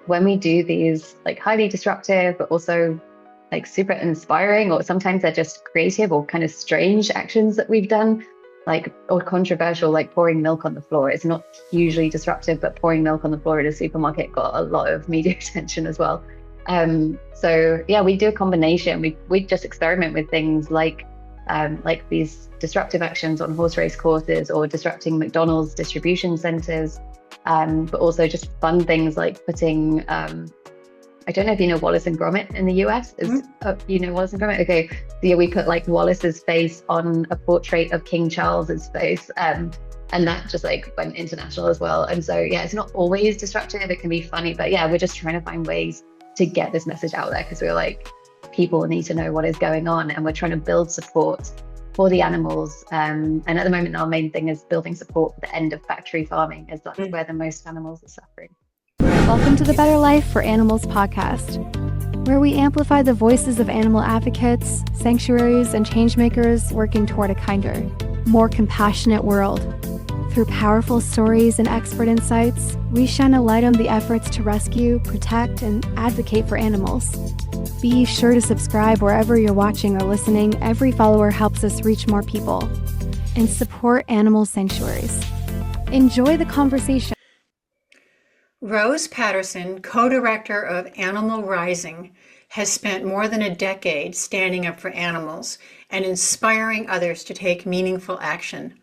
when we do these like highly disruptive, but also like super inspiring, or sometimes they're just creative or kind of strange actions that we've done, like or controversial, like pouring milk on the floor. It's not hugely disruptive, but pouring milk on the floor at a supermarket got a lot of media attention as well. So yeah, we do a combination. We just experiment with things like these disruptive actions on horse race courses or disrupting McDonald's distribution centers, but also just fun things like putting I don't know if you know Wallace and Gromit in the US. You know Wallace and Gromit? Okay. So yeah, we put like Wallace's face on a portrait of King Charles's face. And that just like went international as well. And so yeah, it's not always disruptive. It can be funny, but yeah, we're just trying to find ways to get this message out there because we're like, people need to know what is going on, and we're trying to build support for the animals. And at the moment, our main thing is building support for the end of factory farming, as that's where the most animals are suffering. Welcome to the Better Life for Animals podcast, where we amplify the voices of animal advocates, sanctuaries, and changemakers working toward a kinder, more compassionate world. Through powerful stories and expert insights, we shine a light on the efforts to rescue, protect, and advocate for animals. Be sure to subscribe wherever you're watching or listening. Every follower helps us reach more people. And support animal sanctuaries. Enjoy the conversation. Rose Patterson, co-director of Animal Rising, has spent more than a decade standing up for animals and inspiring others to take meaningful action.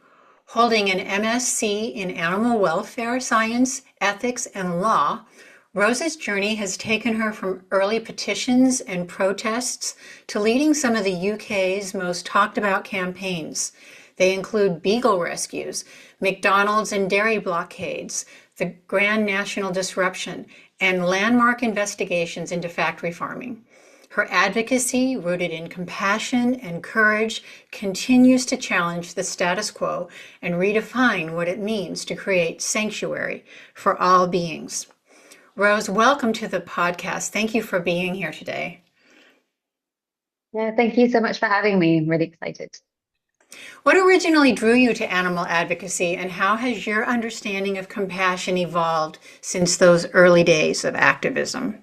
Holding an MSc in Animal Welfare Science, Ethics, and Law, Rose's journey has taken her from early petitions and protests to leading some of the UK's most talked about campaigns. They include Beagle rescues, McDonald's and dairy blockades, the Grand National Disruption, and landmark investigations into factory farming. Her advocacy, rooted in compassion and courage, continues to challenge the status quo and redefine what it means to create sanctuary for all beings. Rose, welcome to the podcast. Thank you for being here today. Yeah, thank you so much for having me. I'm really excited. What originally drew you to animal advocacy, and how has your understanding of compassion evolved since those early days of activism?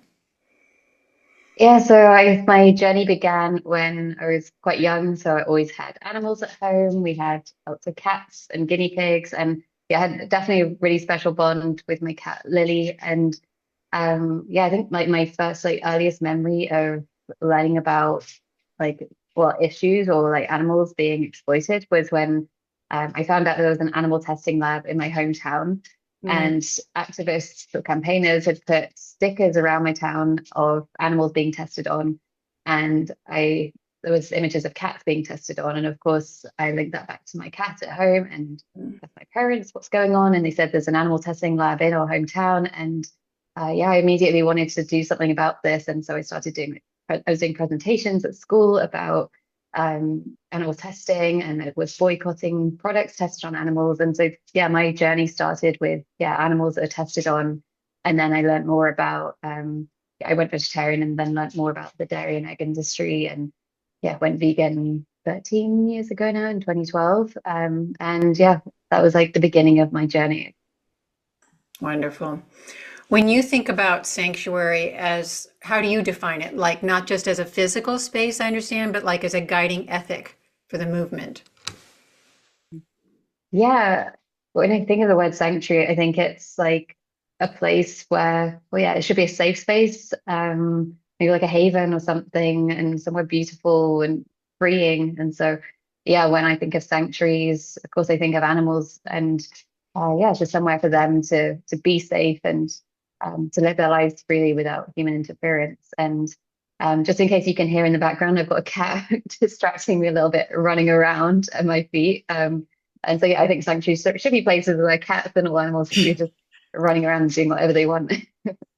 Yeah, so my journey began when I was quite young. So I always had animals at home. We had lots of cats and guinea pigs, and yeah, I had definitely a really special bond with my cat Lily. And yeah, I think like my first like earliest memory of learning about like issues or like animals being exploited was when I found out there was an animal testing lab in my hometown, and activists or campaigners had put stickers around my town of animals being tested on, and there was images of cats being tested on, and of course I linked that back to my cat at home and asked my parents what's going on, and they said there's an animal testing lab in our hometown. And yeah, I immediately wanted to do something about this, and so I was doing presentations at school about animal testing, and it was boycotting products tested on animals. And so yeah, my journey started with animals that are tested on, and then I learned more about I went vegetarian and then learned more about the dairy and egg industry, and yeah, went vegan 13 years ago now in 2012. And yeah, that was like the beginning of my journey. Wonderful. When you think about sanctuary, how do you define it? Like not just as a physical space, I understand, but like as a guiding ethic for the movement. Yeah, when I think of the word sanctuary, I think it's like a place where, it should be a safe space, maybe like a haven or something, and somewhere beautiful and freeing. And so, yeah, when I think of sanctuaries, of course, I think of animals, and it's just somewhere for them to be safe and to live their lives freely without human interference. And just in case you can hear in the background, I've got a cat distracting me a little bit, running around at my feet. And so, yeah, I think sanctuaries should be places where cats and all animals can be just running around and doing whatever they want.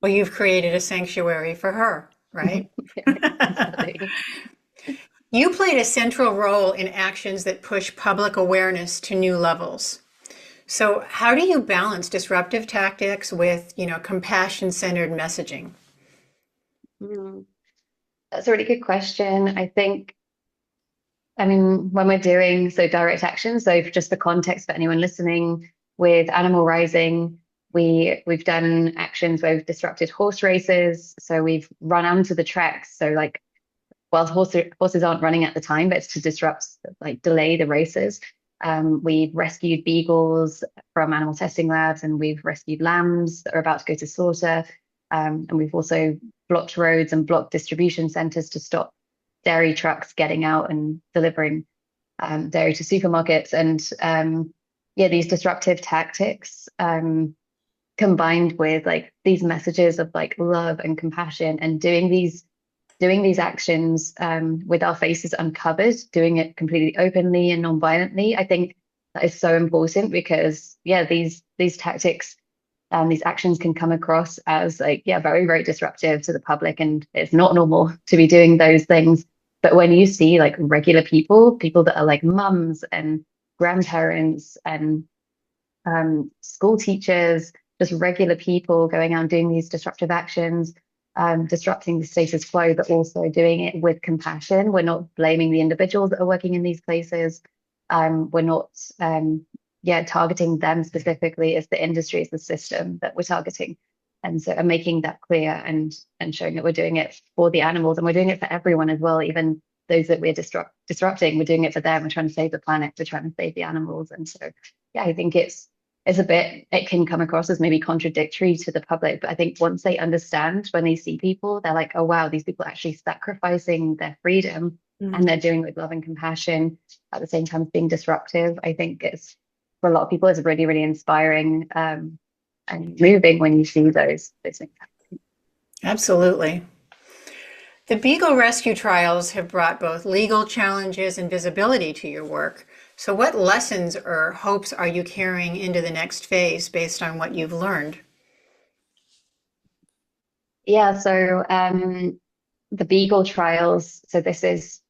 Well, you've created a sanctuary for her, right? Exactly. You played a central role in actions that push public awareness to new levels. So how do you balance disruptive tactics with, compassion-centered messaging? That's a really good question. When we're doing direct action, so for just the context for anyone listening, with Animal Rising, We've done actions where we've disrupted horse races. So we've run onto the tracks. So like while horses aren't running at the time, but it's to disrupt, like delay the races. We've rescued beagles from animal testing labs, and we've rescued lambs that are about to go to slaughter. And we've also blocked roads and blocked distribution centers to stop dairy trucks getting out and delivering dairy to supermarkets. And yeah, these disruptive tactics combined with like these messages of like love and compassion and doing these actions with our faces uncovered, doing it completely openly and non-violently. I think that is so important because yeah, these tactics these actions can come across as like yeah, very, very disruptive to the public, and it's not normal to be doing those things. But when you see like regular people that are like mums and grandparents and school teachers, just regular people going out and doing these disruptive actions, disrupting the status quo, but also doing it with compassion. We're not blaming the individuals that are working in these places. We're not, yeah, targeting them specifically. It's the industry, it's the system that we're targeting. And so I'm making that clear and showing that we're doing it for the animals, and we're doing it for everyone as well, even those that we're disrupting. We're doing it for them. We're trying to save the planet. We're trying to save the animals. And so, yeah, I think it's a bit, it can come across as maybe contradictory to the public, but I think once they understand, when they see people, they're like, oh wow, these people are actually sacrificing their freedom and they're doing it with love and compassion at the same time as being disruptive. I think it's, for a lot of people, it's really, really inspiring and moving when you see those things happening. Absolutely. The Beagle rescue trials have brought both legal challenges and visibility to your work. So what lessons or hopes are you carrying into the next phase based on what you've learned? Yeah, so the Beagle trials, so this is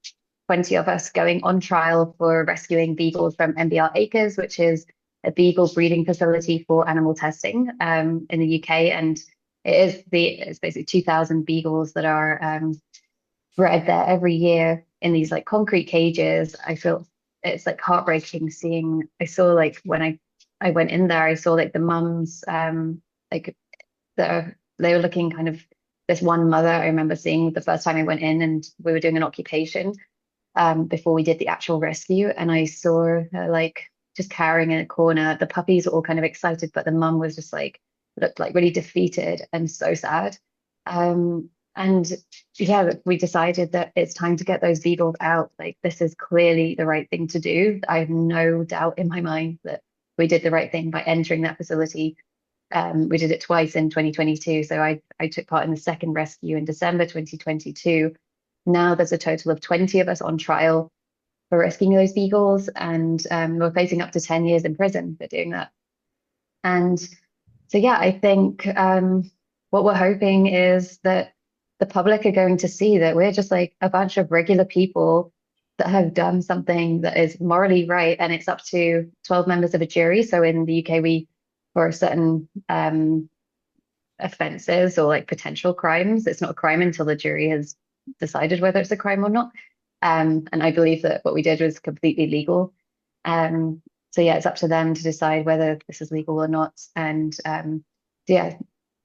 20 of us going on trial for rescuing beagles from MBR Acres, which is a beagle breeding facility for animal testing in the UK. And it's basically 2,000 beagles that are bred there every year in these like concrete cages. I feel it's like heartbreaking seeing. I saw like when I went in there, I saw like the mums like they were looking kind of, this one mother I remember seeing the first time I went in, and we were doing an occupation before we did the actual rescue, and I saw her like just cowering in a corner. The puppies were all kind of excited, but the mum was just like looked like really defeated and so sad. And yeah, we decided that it's time to get those beagles out. Like this is clearly the right thing to do. I have no doubt in my mind that we did the right thing by entering that facility. We did it twice in 2022. So I took part in the second rescue in December 2022. Now there's a total of 20 of us on trial for rescuing those beagles, and we're facing up to 10 years in prison for doing that. And so, yeah, I think what we're hoping is that the public are going to see that we're just like a bunch of regular people that have done something that is morally right, and it's up to 12 members of a jury. So in the UK, for certain offences or like potential crimes, it's not a crime until the jury has decided whether it's a crime or not. And I believe that what we did was completely legal. So yeah, it's up to them to decide whether this is legal or not. And yeah,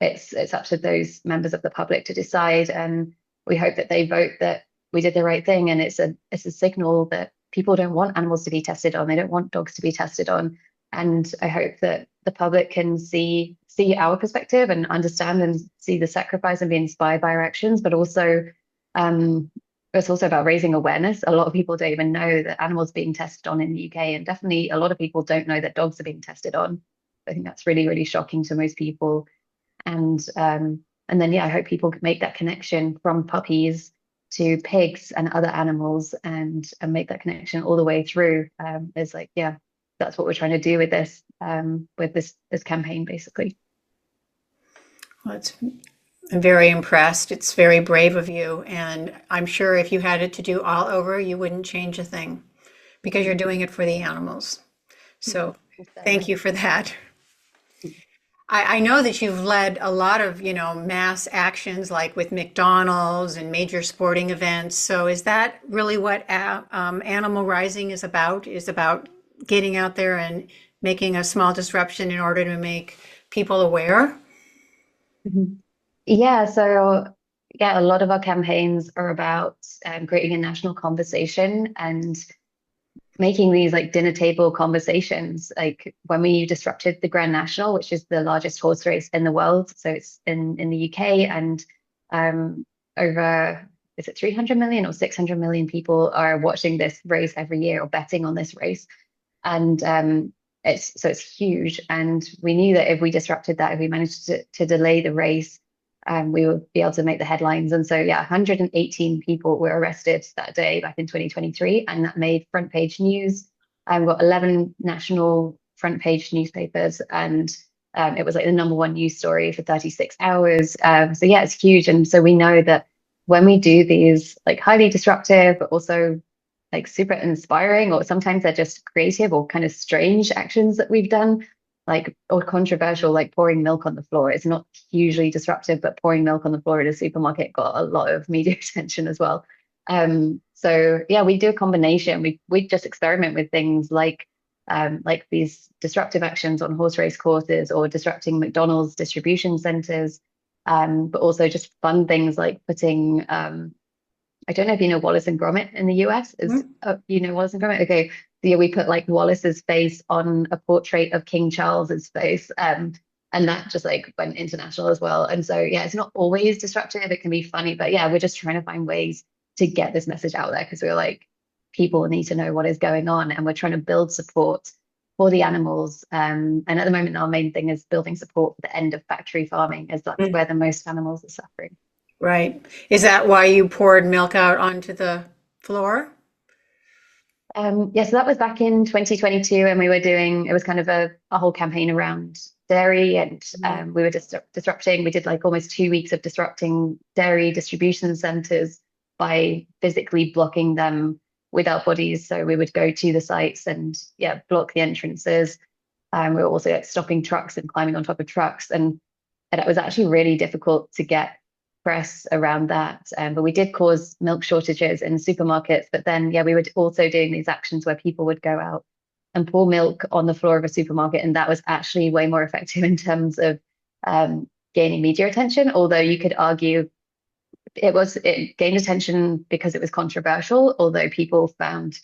it's up to those members of the public to decide. And we hope that they vote that we did the right thing. And it's a signal that people don't want animals to be tested on. They don't want dogs to be tested on. And I hope that the public can see our perspective and understand and see the sacrifice and be inspired by our actions, but also it's also about raising awareness. A lot of people don't even know that animals are being tested on in the UK, and definitely a lot of people don't know that dogs are being tested on. I think that's really, really shocking to most people. And then yeah, I hope people can make that connection from puppies to pigs and other animals, and make that connection all the way through. It's like, yeah, that's what we're trying to do with this campaign, basically. Well, I'm very impressed. It's very brave of you. And I'm sure if you had it to do all over, you wouldn't change a thing because you're doing it for the animals. So thank you for that. I know that you've led a lot of, mass actions like with McDonald's and major sporting events. So is that really what Animal Rising is about? Is about getting out there and making a small disruption in order to make people aware? Mhm. Yeah, so yeah, a lot of our campaigns are about creating a national conversation and making these like dinner table conversations. Like when we disrupted the Grand National, which is the largest horse race in the world, so it's in the UK, and over is it 300 million or 600 million people are watching this race every year or betting on this race, and it's huge. And we knew that if we disrupted that, if we managed to delay the race, we would be able to make the headlines. And so, yeah, 118 people were arrested that day back in 2023, and that made front page news. We've got 11 national front page newspapers, and it was like the number one news story for 36 hours. So, yeah, it's huge. And so we know that when we do these like highly disruptive, but also like super inspiring, or sometimes they're just creative or kind of strange actions that we've done, like or controversial, like pouring milk on the floor. It's not hugely disruptive, but pouring milk on the floor at a supermarket got a lot of media attention as well. So yeah, we do a combination. We just experiment with things like these disruptive actions on horse race courses or disrupting McDonald's distribution centers, but also just fun things like putting I don't know if you know Wallace and Gromit in the US. Is Mhm. you know Wallace and Gromit? Okay, so yeah, we put like Wallace's face on a portrait of King Charles's face, and that just like went international as well. And so yeah, it's not always disruptive. It can be funny, but yeah, we're just trying to find ways to get this message out there because we're like people need to know what is going on, and we're trying to build support for the animals. And at the moment, our main thing is building support for the end of factory farming, as that's Mm. where the most animals are suffering. Right. Is that why you poured milk out onto the floor? Yeah, so that was back in 2022, and we were doing it was kind of a whole campaign around dairy, and Mhm. we were disrupting. We did like almost 2 weeks of disrupting dairy distribution centers by physically blocking them with our bodies. So we would go to the sites and yeah, block the entrances. We were also like, stopping trucks and climbing on top of trucks, and it was actually really difficult to get press around that. But we did cause milk shortages in supermarkets. But then, yeah, we were also doing these actions where people would go out and pour milk on the floor of a supermarket. And that was actually way more effective in terms of gaining media attention. Although you could argue it gained attention because it was controversial, although people found,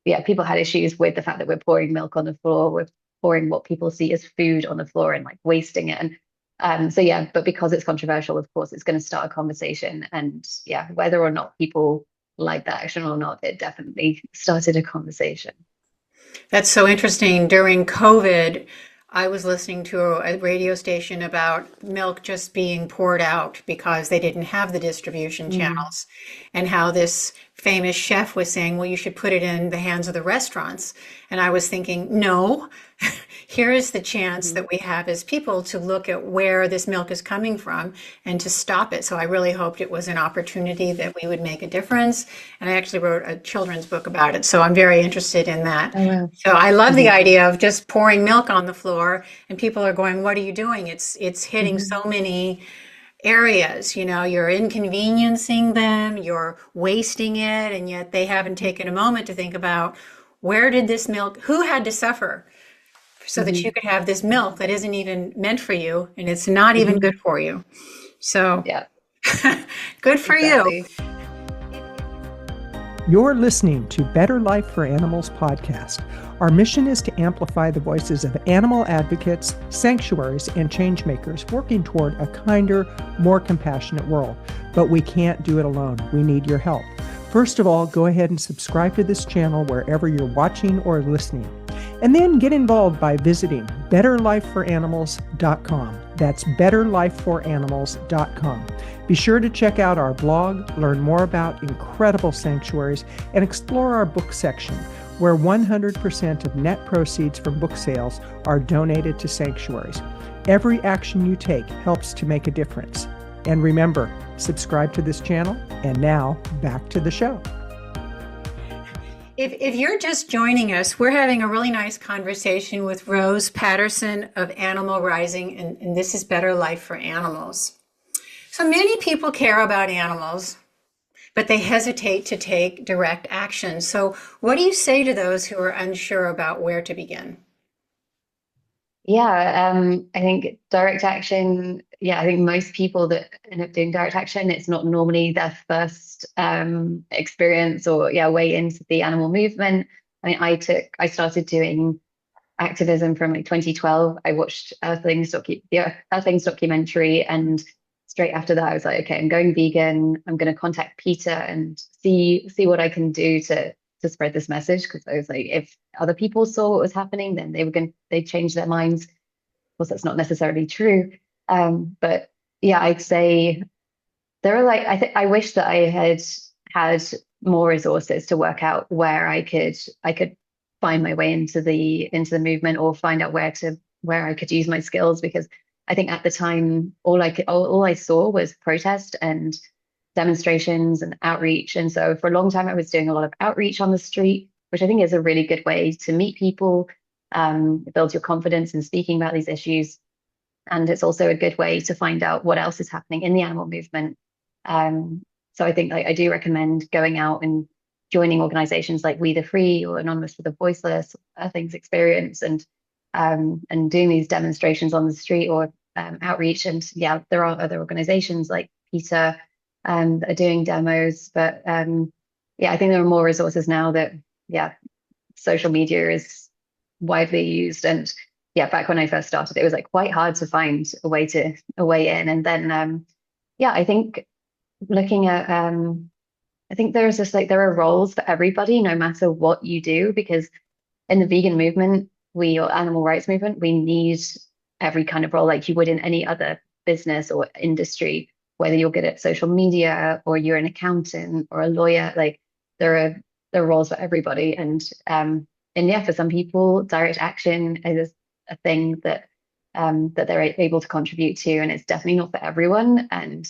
yeah, people had issues with the fact that we're pouring milk on the floor, we're pouring what people see as food on the floor and like wasting it. And so yeah, but because it's controversial, of course, it's going to start a conversation. And yeah, whether or not people like that action or not, it definitely started a conversation. That's so interesting. During COVID, I was listening to a radio station about milk just being poured out because they didn't have the distribution Mm, channels, and how this famous chef was saying, well, you should put it in the hands of the restaurants. And I was thinking, no, here is the chance mhm. that we have as people to look at where this milk is coming from and to stop it. So I really hoped it was an opportunity that we would make a difference. And I actually wrote a children's book about it. So I'm very interested in that. Oh, wow. So I love the Mhm, idea of just pouring milk on the floor and people are going, what are you doing? It's hitting mhm, so many areas. You're inconveniencing them, you're wasting it, and yet they haven't taken a moment to think about where did this milk, who had to suffer so that you mhm, could have this milk that isn't even meant for you and it's not even mhm. good for you. So Yeah, good for you. exactly. You're listening to Better Life for Animals podcast. Our mission is to amplify the voices of animal advocates, sanctuaries, and changemakers working toward a kinder, more compassionate world. But we can't do it alone. We need your help. First of all, go ahead and subscribe to this channel wherever you're watching or listening. And then get involved by visiting betterlifeforanimals.com. That's betterlifeforanimals.com. Be sure to check out our blog, learn more about incredible sanctuaries, and explore our book section, where 100% of net proceeds from book sales are donated to sanctuaries. Every action you take helps to make a difference. And remember, subscribe to this channel. And now, back to the show. If you're just joining us, we're having a really nice conversation with Rose Patterson of Animal Rising, and this is Better Life for Animals. So many people care about animals, but they hesitate to take direct action. So what do you say to those who are unsure about where to begin? Yeah, I think direct action, yeah, I think most people that end up doing direct action, it's not normally their first experience or yeah, way into the animal movement. I mean, I started doing activism from like 2012. I watched the Earthlings documentary, and straight after that, I was like, okay, I'm going vegan. I'm going to contact PETA and see what I can do to spread this message. Because I was like, if other people saw what was happening, then they'd change their minds. Of course, that's not necessarily true. But yeah, I'd say there are like I wish that I had more resources to work out where I could find my way into the movement or find out where I could use my skills because I think at the time all I saw was protest and demonstrations and outreach. And so for a long time I was doing a lot of outreach on the street, which I think is a really good way to meet people, build your confidence in speaking about these issues. And it's also a good way to find out what else is happening in the animal movement. Um, so I think like, I do recommend going out and joining organizations like We the Free or Anonymous for the Voiceless, Things Experience, and doing these demonstrations on the street or outreach. And yeah, there are other organizations like PETA that are doing demos, but yeah, I think there are more resources now that yeah, social media is widely used and yeah, back when I first started, it was like quite hard to find a way in. And then yeah, I think looking at I think there's just like there are roles for everybody, no matter what you do, because in the vegan movement, we or animal rights movement, we need every kind of role like you would in any other business or industry, whether you're good at social media or you're an accountant or a lawyer, like there are there are roles for everybody. And yeah, for some people, direct action is a thing that they're able to contribute to, and it's definitely not for everyone. And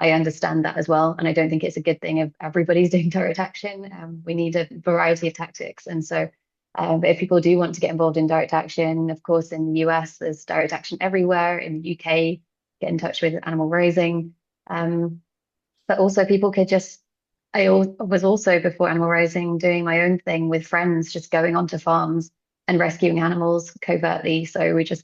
I understand that as well. And I don't think it's a good thing if everybody's doing direct action. We need a variety of tactics. And so but if people do want to get involved in direct action, of course, in the US, there's direct action everywhere. In the UK, get in touch with Animal Rising. Um, but also, people could just, was also before Animal Rising doing my own thing with friends, just going onto farms and rescuing animals covertly. So we just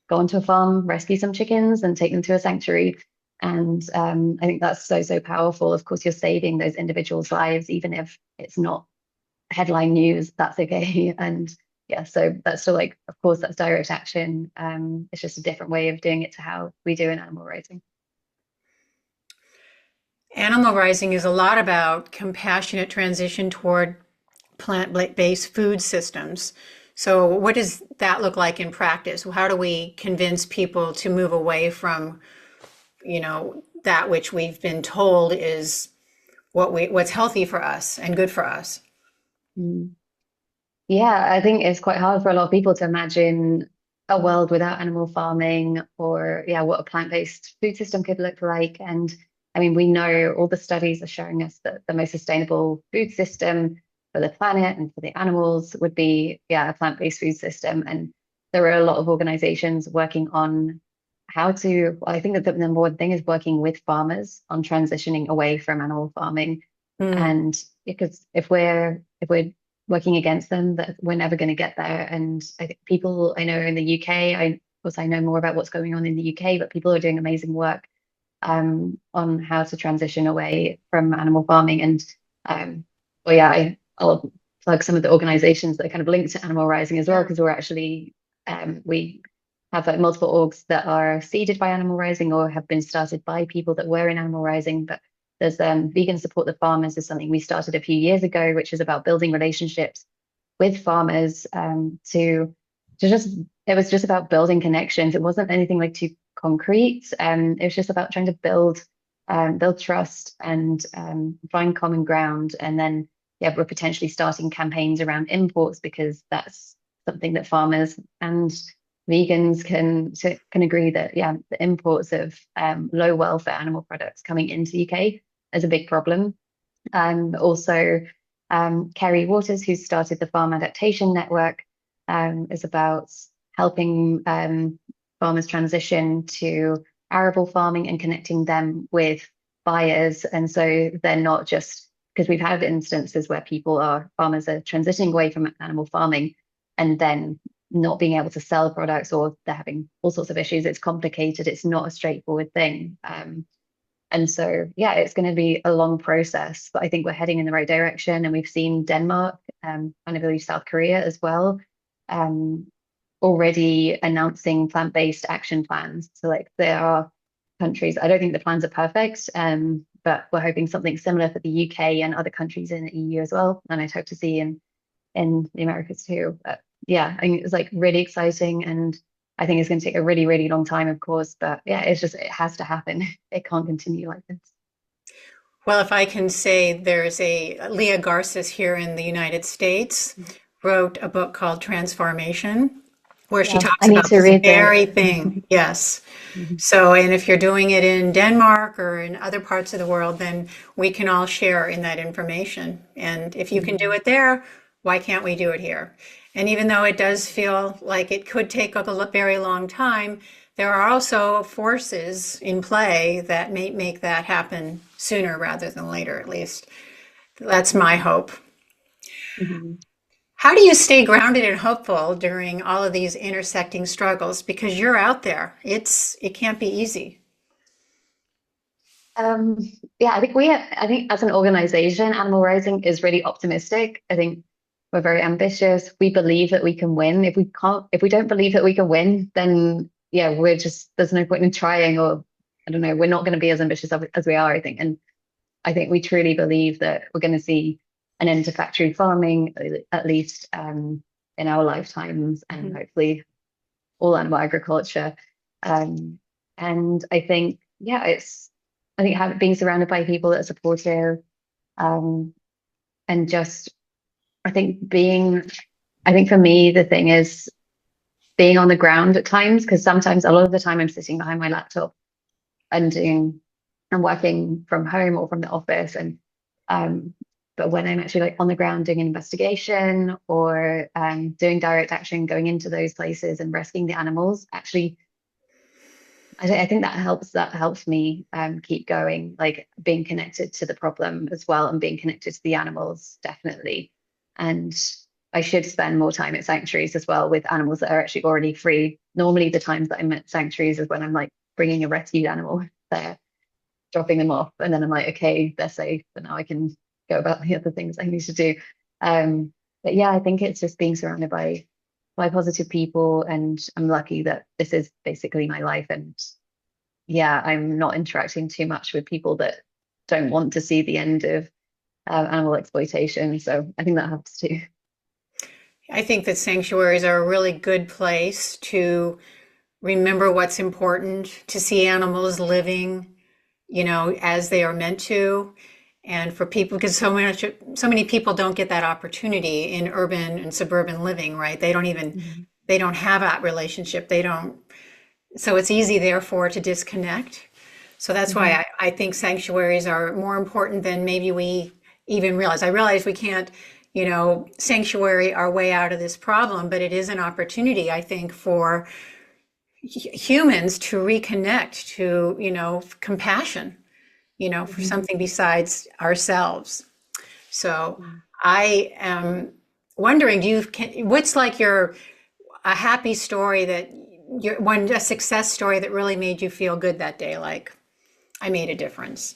go onto a farm, rescue some chickens, and take them to a sanctuary. And I think that's so powerful. Of course, you're saving those individuals' lives, even if it's not headline news, that's okay. And yeah, so that's still like, of course, that's direct action. It's just a different way of doing it to how we do in animal righting. Animal Rising is a lot about compassionate transition toward plant-based food systems. So what does that look like in practice? How do we convince people to move away from, that which we've been told is what's healthy for us and good for us? Mm. Yeah, I think it's quite hard for a lot of people to imagine a world without animal farming or, yeah, what a plant-based food system could look like. And I mean, we know all the studies are showing us that the most sustainable food system for the planet and for the animals would be, yeah, a plant-based food system. And there are a lot of organizations working on how to, well, I think that the number one thing is working with farmers on transitioning away from animal farming. Mm. And because if we're working against them, that we're never going to get there. And I think people I know in the UK, of course I know more about what's going on in the UK, but people are doing amazing work on how to transition away from animal farming. And well, yeah, I'll plug some of the organizations that are kind of linked to Animal Rising as well, Sure. because we're actually we have like multiple orgs that are seeded by Animal Rising or have been started by people that were in Animal Rising. But there's Vegan Support the Farmers is something we started a few years ago, which is about building relationships with farmers to just it was just about building connections. It wasn't anything like too concrete. It was just about trying to build trust and find common ground. And then yeah, we're potentially starting campaigns around imports because that's something that farmers and vegans can agree that yeah, the imports of low welfare animal products coming into the UK is a big problem. Also, Kerry Waters, who started the Farm Adaptation Network, is about helping farmers transition to arable farming and connecting them with buyers. And so they're not just because we've had instances where farmers are transitioning away from animal farming and then not being able to sell products, or they're having all sorts of issues. It's complicated. It's not a straightforward thing. And so, yeah, it's going to be a long process, but I think we're heading in the right direction. And we've seen Denmark, and I believe South Korea as well, um, already announcing plant-based action plans. So like there are countries, I don't think the plans are perfect, but we're hoping something similar for the UK and other countries in the EU as well. And I'd hope to see in the Americas too. But yeah, I think it's like really exciting, and I think it's going to take a really, really long time, of course. But yeah, it's just it has to happen. It can't continue like this. Well, if I can say, there's a Leah Garces here in the United States wrote a book called Transformation, where she Yeah, I talks need about to this read that. very thing. Yes. So, and if you're doing it in Denmark or in other parts of the world, then we can all share in that information. And if you can do it there, why can't we do it here? And even though it does feel like it could take a very long time, there are also forces in play that may make that happen sooner rather than later, at least. That's my hope. Mhm. How do you stay grounded and hopeful during all of these intersecting struggles? Because you're out there. It can't be easy. Um, yeah, I think as an organization, Animal Rising is really optimistic. I think we're very ambitious. We believe that we can win. If we don't believe that we can win, then yeah, there's no point in trying, or I don't know, we're not going to be as ambitious as we are, I think. And I think we truly believe that we're going to see an end to factory farming, at least in our lifetimes, and hopefully all animal agriculture. Um, and I think, yeah, being surrounded by people that are supportive, um, and just, I think I think for me, the thing is being on the ground at times, because sometimes a lot of the time I'm sitting behind my laptop and I'm working from home or from the office. Um, but when I'm actually like on the ground doing an investigation, or doing direct action, going into those places and rescuing the animals, actually I think that helps me keep going, like being connected to the problem as well, and being connected to the animals, definitely. And I should spend more time at sanctuaries as well with animals that are actually already free. Normally, the times that I'm at sanctuaries is when I'm like bringing a rescued animal there, dropping them off, and then I'm like, okay, they're safe, and now I can go about the other things I need to do. Um, but yeah, I think it's just being surrounded by positive people, and I'm lucky that this is basically my life. And yeah, I'm not interacting too much with people that don't want to see the end of animal exploitation. So I think that helps too. I think that sanctuaries are a really good place to remember what's important, to see animals living, as they are meant to. And for people, because so many people don't get that opportunity in urban and suburban living, right? They don't have that relationship. So it's easy, therefore, to disconnect. So that's why Mhm. I think sanctuaries are more important than maybe we even realize. I realize we can't, sanctuary our way out of this problem, but it is an opportunity, I think, for humans to reconnect to, compassion, for Mhm. something besides ourselves. So Mhm. I am wondering, what's like a happy story a success story that really made you feel good that day? Like, I made a difference.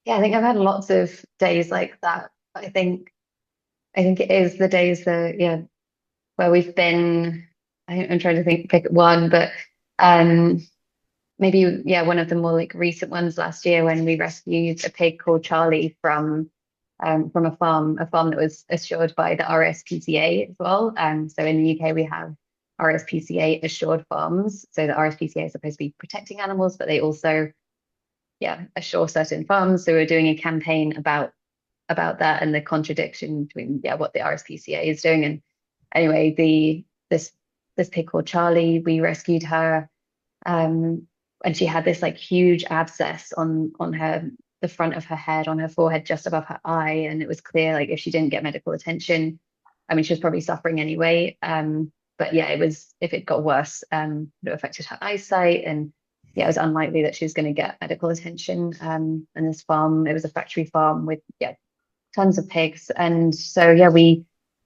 Yeah, I think I've had lots of days like that. I think it is the days that, yeah, where we've been. I'm trying to pick one, but um, maybe, yeah, one of the more like recent ones last year when we rescued a pig called Charlie from a farm that was assured by the RSPCA as well. So in the UK we have RSPCA assured farms. So the RSPCA is supposed to be protecting animals, but they also, yeah, assure certain farms. So we're doing a campaign about that and the contradiction between, yeah, what the RSPCA is doing. And anyway, this pig called Charlie, we rescued her, um, and she had this like huge abscess on the front of her head, on her forehead, just above her eye, and it was clear like if she didn't get medical attention, I mean, she was probably suffering anyway. But yeah, it was if it got worse, it affected her eyesight, and yeah, it was unlikely that she was going to get medical attention. And this farm, it was a factory farm with, yeah, tons of pigs, and so yeah,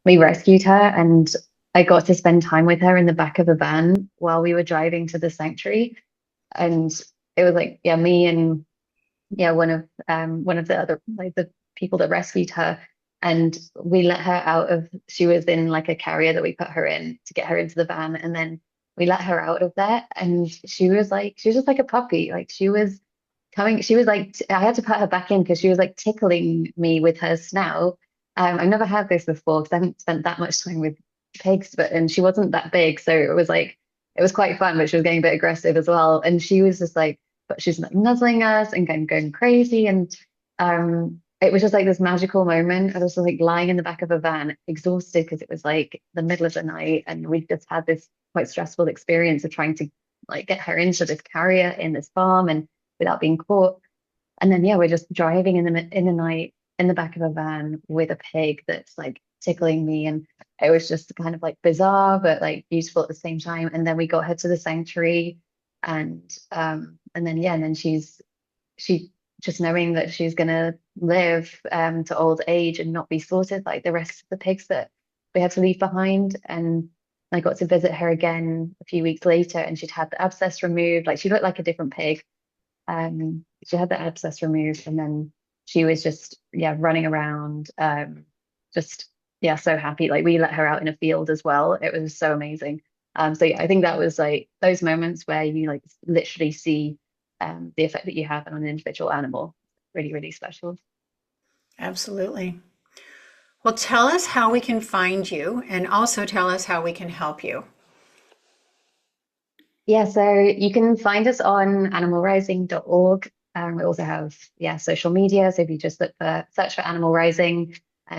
we rescued her, and I got to spend time with her in the back of a van while we were driving to the sanctuary. And it was like, yeah, me and yeah, one of the other like the people that rescued her. And we let her out of, she was in like a carrier that we put her in to get her into the van. And then we let her out of there. And she was just like a puppy. Like she was coming, she was like, I had to put her back in because she was like tickling me with her snout. I've never had this before because I haven't spent that much time with pigs, and she wasn't that big. So it was like, it was quite fun, but she was getting a bit aggressive as well. And she was just like, but she's like nuzzling us and going crazy. And it was just like this magical moment. I was just like lying in the back of a van, exhausted because it was like the middle of the night, and we just had this quite stressful experience of trying to like get her into this carrier in this farm and without being caught. And then yeah, we're just driving in the night in the back of a van with a pig that's like tickling me, and it was just kind of like bizarre but like beautiful at the same time. And then we got her to the sanctuary, and then yeah, and then she just knowing that she's gonna live to old age and not be slaughtered like the rest of the pigs that we had to leave behind. And I got to visit her again a few weeks later, and she'd had the abscess removed. Like she looked like a different pig. She had the abscess removed, and then she was just yeah running around, just yeah so happy. Like we let her out in a field as well. It was so amazing. So yeah, I think that was like those moments where you like literally see the effect that you have on an individual animal. Really, really special. Absolutely. Well, tell us how we can find you, and also tell us how we can help you. Yeah, so you can find us on animalrising.org. We also have social media. So if you just search for Animal Rising,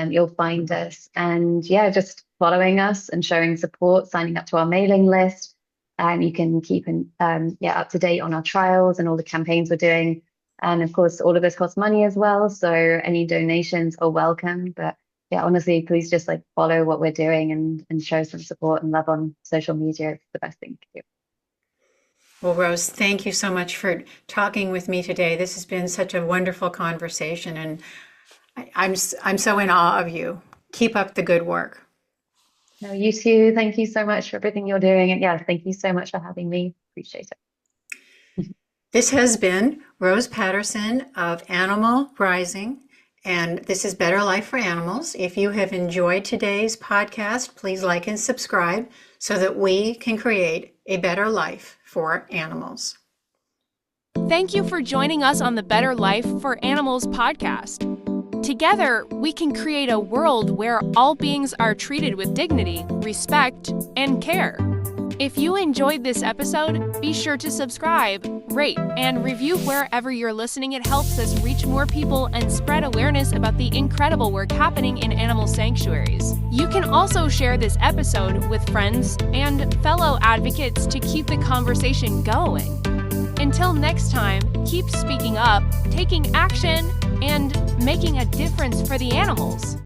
you'll find us. And yeah, just following us and showing support, signing up to our mailing list. You can keep up to date on our trials and all the campaigns we're doing. And of course, all of this costs money as well. So any donations are welcome. But yeah, honestly, please just like follow what we're doing and show some support and love on social media. It's the best thing to do. Well, Rose, thank you so much for talking with me today. This has been such a wonderful conversation, and I'm so in awe of you. Keep up the good work. No, you too. Thank you so much for everything you're doing. And yeah, thank you so much for having me. Appreciate it. This has been Rose Patterson of Animal Rising, and this is Better Life for Animals. If you have enjoyed today's podcast, please like and subscribe so that we can create a better life for animals. Thank you for joining us on the Better Life for Animals podcast. Together, we can create a world where all beings are treated with dignity, respect, and care. If you enjoyed this episode, be sure to subscribe, rate, and review wherever you're listening. It helps us reach more people and spread awareness about the incredible work happening in animal sanctuaries. You can also share this episode with friends and fellow advocates to keep the conversation going. Until next time, keep speaking up, taking action, and making a difference for the animals.